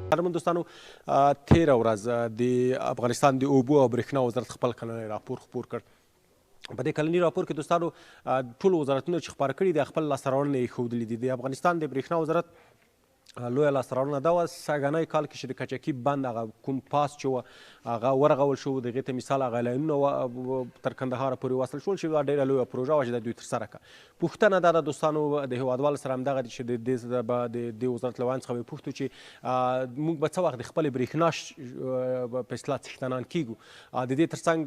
قدرمن دوستانو تیره ورځ د افغانستان د اوبو او برېښنا وزارت خپل کلنی راپور خپور کړ. په دې کلني راپور کې دوستانو ټولو وزارتونو چې خپاره کړي دي خپل لاسته راوړنې یې ښودلي دي. د افغانستان د برېښنا وزارت لویه لاسته راوړنه دا وه سږنی کال کې چې د کچکي بند هغه کوم پاس چې وه هغه ورغول شو. د هغې ته مثال هغه لاینونه تر کندهاره پورې وصل شول چې دا ډېره لویه پروژه وه چې دا دوی ترسره کړه. پوښتنه دا ده دوستانو د هېوادوالو سره همدغه دي چې د دې وزارت له ویاند څخه به پوښتو چې موږ به څه وخت د خپلې برېښنا په اصطلاح څښتنان کېږو. د دې تر څنګ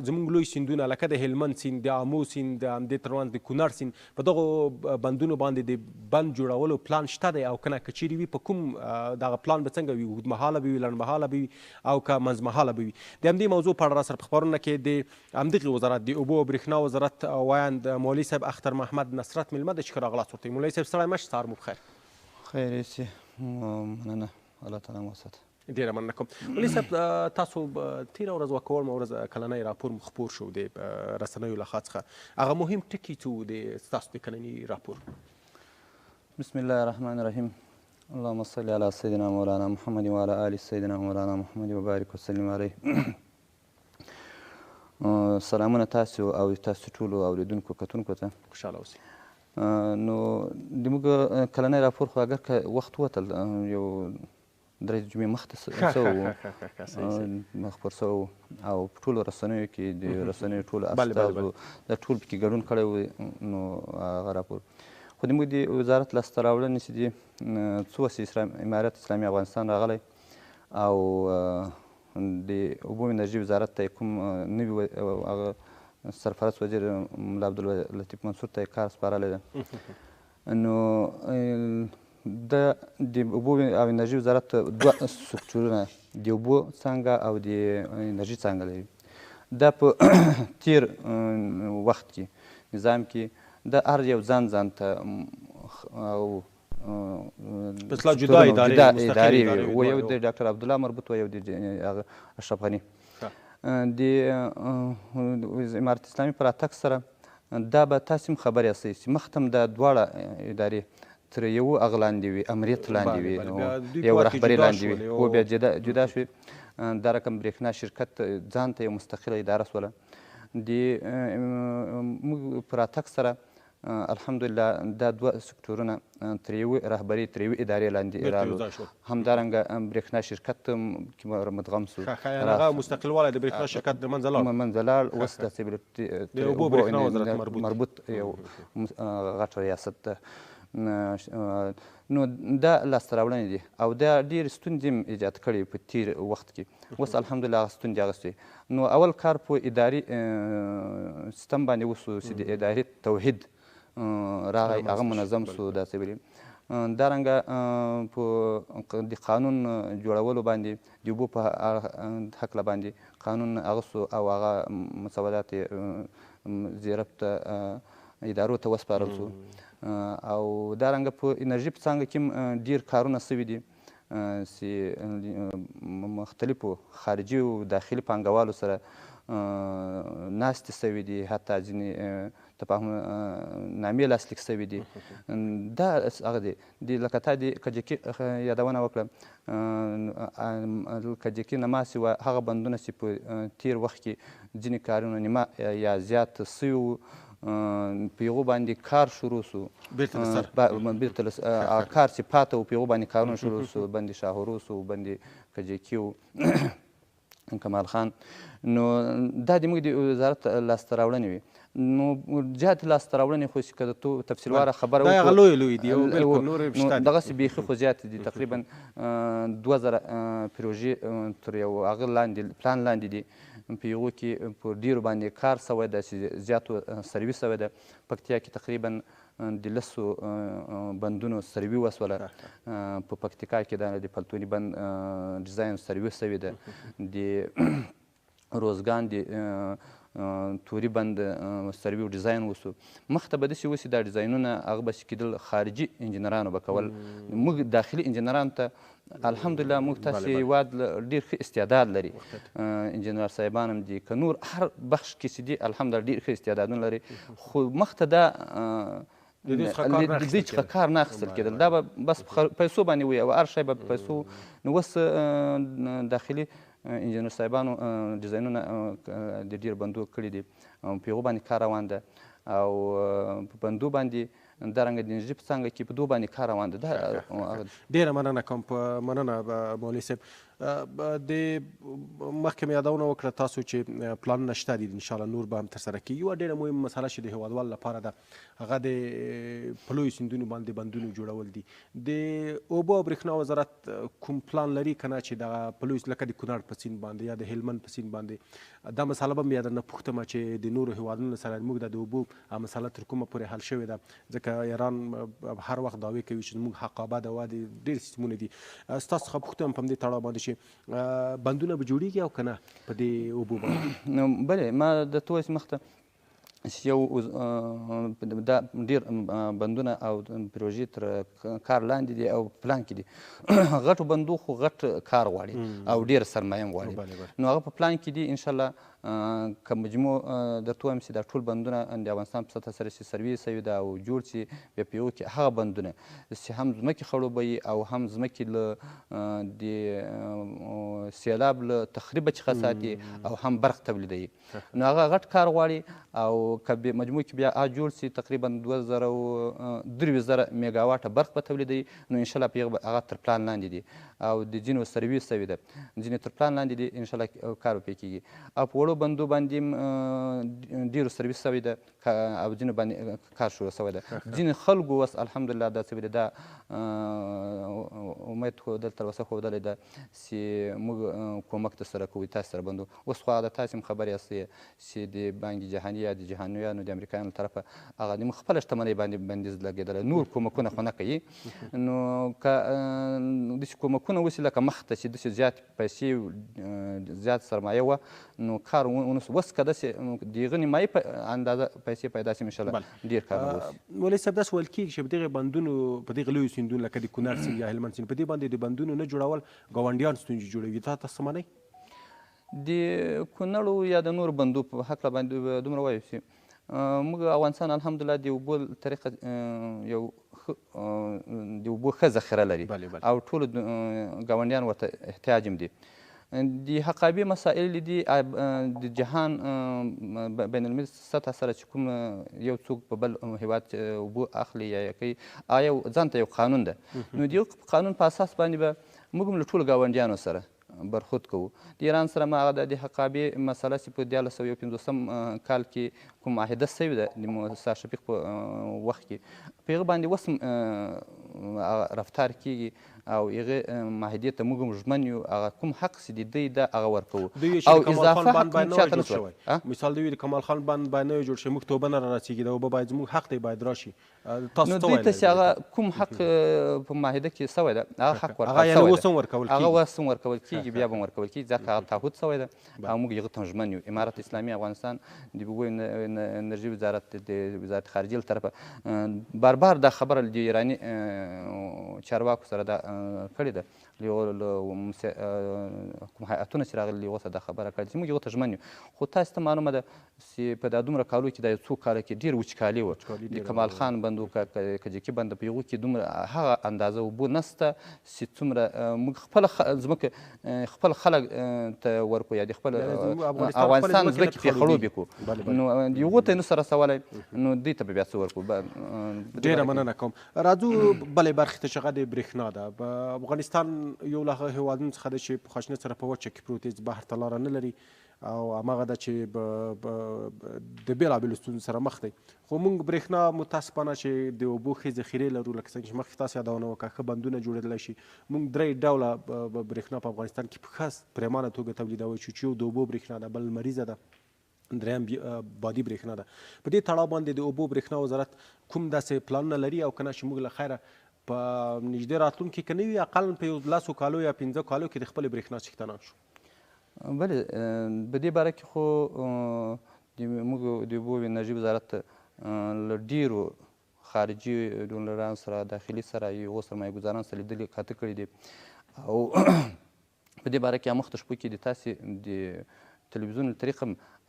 زموږ لوی سیندونه لکه د هلمند سیند، د آمو سیند، د همدې ترمنځ د کونړ سیند په دغو بندونو باندې د بند جوړولو پلان شته دی او که نه که چیرې وي په کوم دغه پلان به څنګه وي، اوږدمهاله به وي، لنډمهاله به وي او که منځمهاله به وي. د همدې موضوع په اړه راسره په خپرونه کې د همدغې وزارت د اوبو او برېښنا وزارت ویاند مولوي صاحب اختر محمد نصرت میلمه دی چې ښه راغلاست ورته. مولوي صاحب ستړی مه شې، سهار مو بخیر. خیر ایسي، مننه، الله تعالی مو وساته. ډېره مننه کوم. مولوي صاحب تاسو تېره ورځ وکوړمه ورځ کلنی راپور مو خپور شو د رسنیو له خوا څخه. هغه مهم ټکي څه وو د ستاسو د کلني راپور؟ بسم الله الرحمن الرحیم. اللهم صل علی سیدنا مولانا محمد وعلى آل سیدنا مولانا محمد وبارک وسلم علیه. سلامونه تاسو او تاسو ټولو اورېدونکو کتونکو ته. خوشحاله اوسئ. نو زموږ کلنی راپور خو اگر که وخت وتل یو درې جمعې مخته خپور سوی او په ټولو رسنیو کې د رسنیو ټولو استازو دا ټول پکې ګډون کړی و. نو هغه راپور خو زموږ د وزارت لاسته راوړنې چې دي څو امارت اسلامي افغانستان راغلی او د اوبو انرژي وزارت ته کوم نوي هغه سرفرست وزیر ملا عبداللطیف منصور ته کار سپارلی ده. نو د اوبو او انرژي وزارت دوه سکتورونه د اوبو څانګه او د انرژي څانګه لري. دا په تیر وخت کې نظام کې د هر یو ځان ته او جدا ادارې و، یو د ډاکټر عبدالله مربوط و، یو د اشرف غني. د امارت اسلامي په راتګ سره دا به تاسې هم خبر یاستئ چې مخته هم دا دواړه ادارې تر یو هغه لاندې وي، امریت لاندې وي، یو رهبري لاندې وي، و بیا جدا شوې. دا رقم برېښنا شرکت ځان ته یو مستقله اداره شوله. د موږ په راتګ سره الحمدلله دا دوه سکتورونه تر یوې رهبري تر یوې ادارې لاندې رالو. همدارنګه برېښنا شرکت کې مدغم شو، هغه مستقلوالی د برېښنا شرکت د منځه لاړ. اوس داسې د اوبو برېښنا وزارت مربوط یو غټ ریاست ده. نو دا لاسته راوړنې دي او دا ډېرې ستونزې هم ایجاد کړې په تېر وخت کې. اوس الحمدلله هغه ستونزې اخیستې. نو اول کار په اداري سیستم باندې وسو چې د اداري توحید راغی، هغه منظم سو. داسې ویلي دارنګه په د قانون جوړولو باندې د اوبو په هکله باندې قانون اغوستو او هغه مسودات زیربط ادارو ته وسپارل سو. او دارنګه په انرژي په څانګه کې هم ډېر کارونه سوي دي چې مختلفو خارجي او داخلي پانګوالو سره ناستې سوي دي، حتی ځینې تفاهم نامې لاسلیک سوي دي. دا هغه دی لکه تا د کجکي یادونه وکړه. کجکي نما سوه هغه بندونه چې په تېر وخت کې ځینې کارونه نیمه یا زیات سوي وو، په هغو باندې کار شروع سو. بیرته کار چې پاته و په هغو باندې کارونه شروع سو. بند شاهروس و، بند کجکي و، کمال خان. نو دا د موږ د وزارت لاسته راوړنې وي. نو زیاتې لاسته راوړنې خو چې که د تفصیلواره خبره وکړو دغسې بیخي خو زیاتې دي. تقریبا 2000 پروژې تر یو هغه لاندې پلان لاندې دي. په هغو کې په ډېرو باندې کار سوی ده چې زیاتو سروي سوی ده. پکتیا کې تقریبا د 10 بندونو سروي وسوله. په پکتیکا کې د پلتوني بند ډیزاین سروي سوی ده. د روزګان د توري بند سروي او ډیزاین وسو. مخته به داسې وسي دا ډیزاینونه هغه به چې کېدل خارجي انجینرانو به کول. موږ داخلي انجینرانو ته الحمدلله موږ تاسې هېواد ډېر ښه استعداد لري. انجینر صاحبان هم دي، که نور هر بخش کې چې دي الحمدلله ډېر ښه استعدادونه لري. خو مخته دا د دوی څخه کار نه اخیستل کېدل. دا به بس پیسو باندې وي او هر شی به پیسو. نو اوس داخلي انجینر صاحبانو ډیزاینونه د ډېر بندو کړي دي، په هغو باندې کار روان ده او په بندو باندې دارنګه د انرژي په څانګه کې په دو باندې کار روان ده. ډېره مننه کوم. مننه مولوي صاحب. د مخکې مې یادونه وکړه تاسو چې پلانونه شته دي انشاءالله نور به هم ترسره کېږي. یوه ډېره مهمه مسله چې د هېوادوالو لپاره ده هغه د په لویو سیندونو باندې بندونو جوړول دي. د اوبو او برېښنا وزارت کوم پلان لري که نه چې دغه په لویو لکه د کونړ په سیند باندې یا د هلمند په سیند باندې دا مسله به مې یا درنه پوښتمه چې د نورو هېوادونو سره موږ د اوبو مسله تر کومه پورې حل شوې ده؟ ځکه ایران هر وخت دعوې کوي چې زموږ حق آباد هوا دي، ډېر سیستمونه دي. ستاسو څخه پوښتنه په همدې تړاو باندې چې بندونه به جوړېږي او که نه په دې اوبو باندې؟ بلې ما درته وویل چې مخته یو دا ډېر بندونه او پروژې تر کار لاندې دي او پلان کې دي. غټو بندو خو غټ کار غواړي او ډېر سرمایه هم غواړي. نو هغه په پلان کې دي انشاءالله. که مجموع درته وایم چې دا ټول بندونه د افغانستان په سطحه سره چې سروې سوي ده او جوړ شي بیا په هغو کې هغه بندونه چې هم ځمکې خړوبوي او هم ځمکې له د سیلاب له تخریبه څخه ساتي او هم برق تولیدوي. نو هغه غټ کار غواړي او که مجموع کې بیا جوړ شي تقریبا 23,000 میګاواټه برق به تولیدوي. نو انشاءالله هغه تر پلان لاندې دي او د ځینو سروې سوي ده، ځینې تر پلان لاندې دي. انشاءالله کار به پرې کېږي او په وړو بندو باندې ډېرو سرویس سوی ده او ځینو باندې کار شروع سوی ده. ځینې خلکو اوس الحمدلله دا سوي ده. دا امید خو دلته تر اوسه ښودلی ده چې موږ کومک درسره کوو تاسو سره بندو. اوس خو هغه تاسې هم خبر یاستئ چې د بانک جهاني یا د جهانیانو د امریکایانو له طرفه هغه د خپله شتمنۍ باندې بندیز لګېدلی، نور کومکونه خو نه کوي. نو که داسې کومکونه وسي لکه مخته چې داسې زیاتې پیسې زیات سرمایه وه نو کار ونسو. اوس که داسې د هغه نیمایي اندازه پیسې پیدا شي انشاءالله ډېر کار به وسي. مولوي صاحب داسې ویل کېږي چې په دغې بندونو په دغې لویو سیندونو لکه د کونړ سیند یا هلمند سیند په دې باندې د بندونو نه جوړول ګاونډیان ستونزې جوړوي. تاسو منئ؟ د کونړو یا د نورو بندو په هکله باندې دومره وایو چې موږ افغانستان الحمدلله د اوبو طریقه یو د اوبو ښه ذخیره لري او ټولو ګاونډیان ورته احتیاج هم دي. د حقابې مسائل دي د جهان بین المللي سطحه سره چې کوم یو څوک په بل هېواد اوبه اخلي یا کوي آیا ځان ته یو قانون ده. نو د یو قانون په اساس باندې به موږ هم له ټولو ګاونډیانو سره برخود کوو. د ایران سره ما هغه د حقابې مسله چې په 1950 کال کې کوم معاهده سوې ده د موسی شفیق په وخت کې په هغه باندې اوس هم رفتار کېږي او هغې معاهدې ته موږ هم ژمن یو. هغه کوم حق چې د دوی ده هغه ورکوو او اضافه حق چاته نه شوی. مثال دوی د کمال خان بند باید نه وي جوړ شوی، موږ توبه نه رارسېږي، د اوبه باید زموږ حق دی باید راشي. نو دوی ته چې هغه کوم حق په معاهده کې سوی ده هغه حق ورکول هغه اوس هم ورکول کېږي. هغه اوس هم ورکول کېږي، بیا به هم ورکول کېږي ځکه هغه تعهد سوی ده او موږ هغه ته هم ژمن یو. امارت اسلامي افغانستان د اوبو انرژي وزارت د وزارت خارجې له طرفه بار بار دا خبره د ایراني چارواکو سره دا کړې ده. کوم هیئتونه چې راغلي هغو ته دا خبره کړې چې موږ هغو ته ژمن یو. خو تاسو ته معلومه ده چې په دا دومره کالو کې دا یو څو کاله کې ډېر وچکالي وه. د کمال خان بند و کجکي بند په هغو کې دومره هغه اندازه اوبه نسته چې څومره موږ خپله ځمکه خپل خلک ته ورکړو یا د خپل افغانستان ځمکې پرې خړوبې کړو. نو هغو ته یې نسو رسولی نو دوی ته به بیا څه ورکړو. ډېره مننه کوم. راځو بلې برخې ته چې هغه د برېښنا ده. په افغانستان یو له هغه هېوادونو څخه ده چې په خشنه سره په وچه کې پروت دی، بحر ته لاره نه لري او هماغه ده چې د بېلابېلو ستونزو سره مخ دی. خو موږ برېښنا متاسفانه چې د اوبو ښې ذخیرې لرو لکه څنګه چې مخکې تاسو یادونه وکړه ښه بندونه جوړېدلی شي. موږ 3 ډوله برېښنا په افغانستان کې په ښه پرېمانه توګه تولیدوی شو چې یو د اوبو برېښنا ده، بل لمریزه ده، دریم بادي برېښنا ده. په دې تړاو باندې د اوبو برېښنا وزارت کوم داسې پلانونه لري او که نه چې موږ له خیره په نږدې راتلونکي کې نه وي اقلا په 10 کالو یا 15 کالو کې د خپلې برېښنا څښتنان شو؟ بلې په دې باره کې خو موږ د اوبو انرژي وزارت له ډېرو خارجي ډونرانو سره داخلي سره یو سرمایه ګزارانو سره لیدلي کاته کړي دي او په دې باره کې مخته شپو کې د تاسې د تلویزیون له طریقه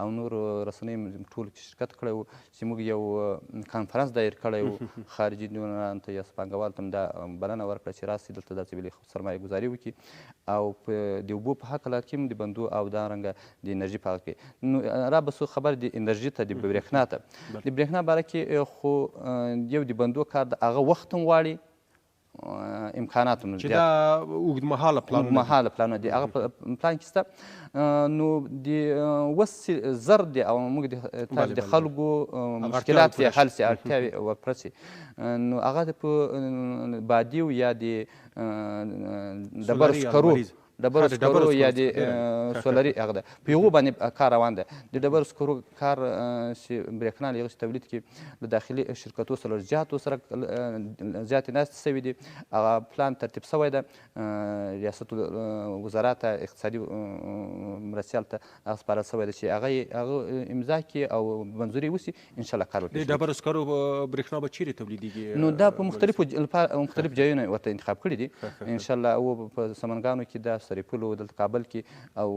او نورو رسنیو ټولو کې شرکت کړی و چې موږ یو کانفرنس دایر کړی و خارجي دونرانو ته یا سپانګوالو ته هم دا بلنه ورکړه چې راسئ دلته داسې بلې سرمایه گذاري وکړي او په د اوبو په هکله کې هم د بندو او دارنګه د انرژي په هکله کې نو را به څو خبر د انرژي ته د برېښنا ته د برېښنا باره کې خو یو د بندو کار د هغه وخت هم غواړي امکانات هم چې دا اوږدمهاله پلانونه دي هغه په پلان کې شته نو د اوس زر دی او موږ د خلکو مشکلات یې حل سي اړتیاوې ورپوره سي نو هغه په بادي یا د ډبرو سکرو یا د سولري هغه ده په هغو باندې کار روان ده د ډبرو سکرو کار چې برېښنا له هغه چې تولید کړي د داخلي شرکتو سره جهاتو سره زیاتې ناستې سوي دي هغه پلان ترتیب سوی ده ریاست وزارت اقتصادي مرستیال ته هغه سپارل سوی ده چې هغه امضا کړي او منظوري وسي انشاءالله کار وکړي. د ډبرو سکرو برېښنا به چیرې تولیدیږي؟ نو دا په مختلف ځایونه ورته انتخاب کړي دي انشاءالله او په سمنګانو کې دا سرپل دلته کابل کې او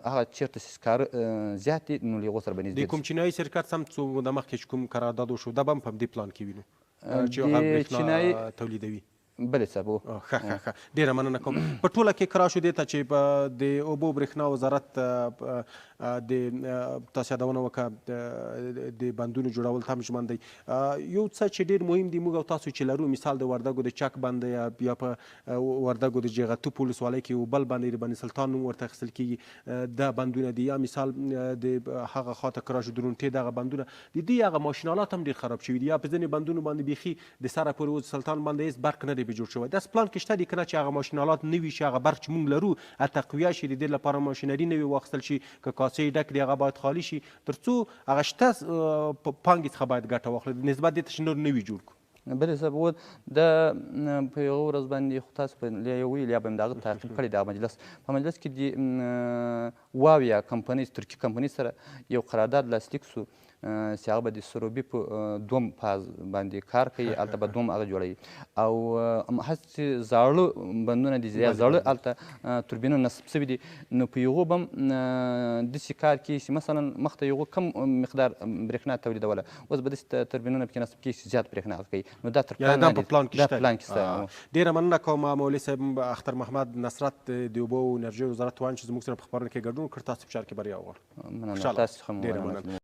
هغه چیرته چې سکاره زیات دي نو له هغو سره به نږدې د کوم چینایي شرکت هم څو موده مخکې چې کوم قرارداد وشو دا به هم په همدې پلان کې وینو چې هغه برېښنا تولیدوي؟ بلې صاحب ښه ډېره مننه کوم. په ټوله کې کرا شو دې ته چې د اوبو برېښنا وزارت د تاسو یادونه وکړه د بندونو جوړول ته هم ژمن دی. یو څه چې ډېر مهم دی موږ او تاسو چې لرو مثال د وردګو د چک بند یا په وردګو د جغتوپ ولسوالۍ کې یو بل بند د بني سلطان نوم ورته اخیستل کېږي دا بندونه دي یا مثال د هغه خواته کرا شو درونټې دغه بندونه د دې هغه ماشینالات هم ډېر خراب شوي دي یا په ځینې بندونو باندې بیخي د سره پورې اوس سلطان باندې هېڅ برق نه دی جوړ شوی. داس پلان کې شته دي کنه چې هغه ماشینالات نوي شي هغه برق چې موږ لرو تقویه شي د دې لپاره ماشینري نوي واخیستل شي که کاسې ډک دي هغه باید خالي شي تر څو هغه شته پانګې څخه باید ګټه واخلي نسبت دې ته چې نور نوي جوړ کړو. بلې صاحب د په یوه ورځ باندې خو تاسو به یو ویل یا به مې د هغه تعقیب کړی د مجلس په مجلس کې د واویا کمپنۍ ترکي کمپنۍ سره یو قرارداد لاسلیک سو چې هغه به د سروبي په دوم فاز باندې کار کوي هلته به دوم هغه جوړوي او هسې زاړه بندونه دي یا زاړه هلته توربینونه نصب سوي دي نو په هغو به هم داسې کار کوي چې مثلا مخته هغو کم مقدار برېښنا تولیدوله اوس به داسې توربینونه پکې نصب کړي چې زیات برېښنا هغه کوي نو دا تر پلان کې شته. ډېره مننه کوم مولوي صاحب اختر محمد نصرت د اوبو او انرژۍ وزارت وان چې زموږ سره په خپرونه کې ګډون وکړ. تاسو په چار کې بریا وغواړم. مننه تاسو څخه